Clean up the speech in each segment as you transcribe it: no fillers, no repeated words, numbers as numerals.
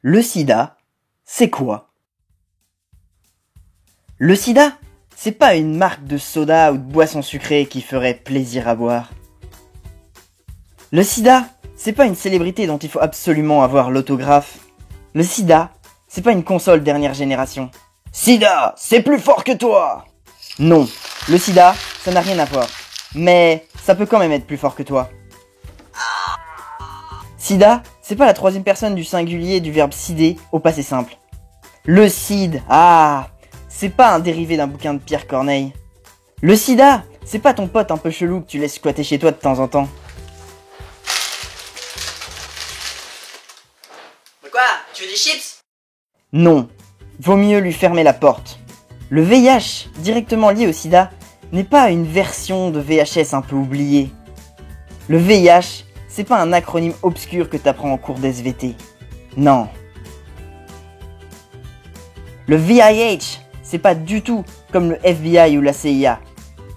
Le sida, c'est quoi? Le sida, c'est pas une marque de soda ou de boisson sucrée qui ferait plaisir à boire. Le sida, c'est pas une célébrité dont il faut absolument avoir l'autographe. Le sida, c'est pas une console dernière génération. Sida, c'est plus fort que toi! Non, le sida, ça n'a rien à voir. Mais ça peut quand même être plus fort que toi. Sida, c'est pas la troisième personne du singulier du verbe sider au passé simple. Le cid, c'est pas un dérivé d'un bouquin de Pierre Corneille. Le sida, c'est pas ton pote un peu chelou que tu laisses squatter chez toi de temps en temps. Quoi? Tu veux des chips? Non, vaut mieux lui fermer la porte. Le VIH, directement lié au sida, n'est pas une version de VHS un peu oubliée. Le VIH, c'est pas un acronyme obscur que t'apprends en cours d'SVT. Non. Le VIH, c'est pas du tout comme le FBI ou la CIA.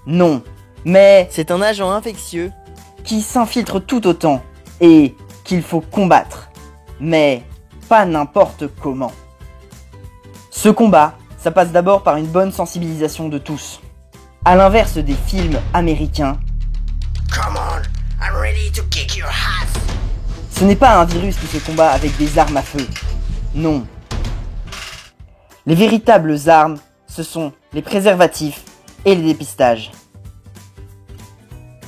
Non. Mais c'est un agent infectieux qui s'infiltre tout autant et qu'il faut combattre. Mais pas n'importe comment. Ce combat, ça passe d'abord par une bonne sensibilisation de tous. À l'inverse des films américains, Come on, I'm ready to kick your ass. ce n'est pas un virus qui se combat avec des armes à feu. Non. Les véritables armes, ce sont les préservatifs et les dépistages.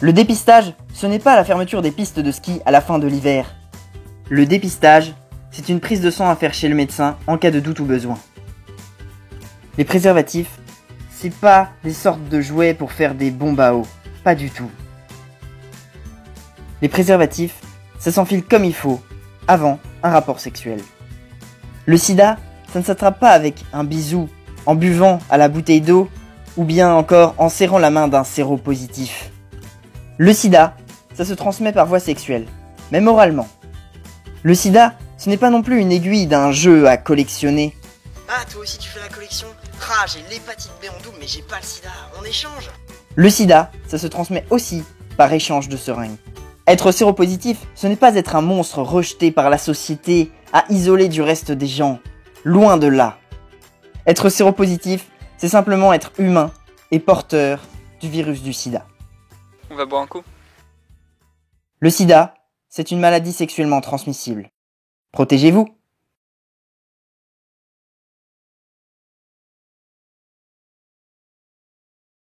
Le dépistage, ce n'est pas la fermeture des pistes de ski à la fin de l'hiver. Le dépistage, c'est une prise de sang à faire chez le médecin en cas de doute ou besoin. Les préservatifs, c'est pas des sortes de jouets pour faire des bombes à eau. Pas du tout. Les préservatifs, ça s'enfile comme il faut, avant un rapport sexuel. Le sida, ça ne s'attrape pas avec un bisou, en buvant à la bouteille d'eau, ou bien encore en serrant la main d'un séropositif. Le sida, ça se transmet par voie sexuelle, même oralement. Le sida, ce n'est pas non plus une aiguille d'un jeu à collectionner. Ah, toi aussi tu fais la collection? J'ai l'hépatite B en double mais j'ai pas le sida, on échange. Le sida, ça se transmet aussi par échange de seringues. Être séropositif, ce n'est pas être un monstre rejeté par la société, à isoler du reste des gens. Loin de là. Être séropositif, c'est simplement être humain et porteur du virus du sida. On va boire un coup. Le sida, c'est une maladie sexuellement transmissible. Protégez-vous!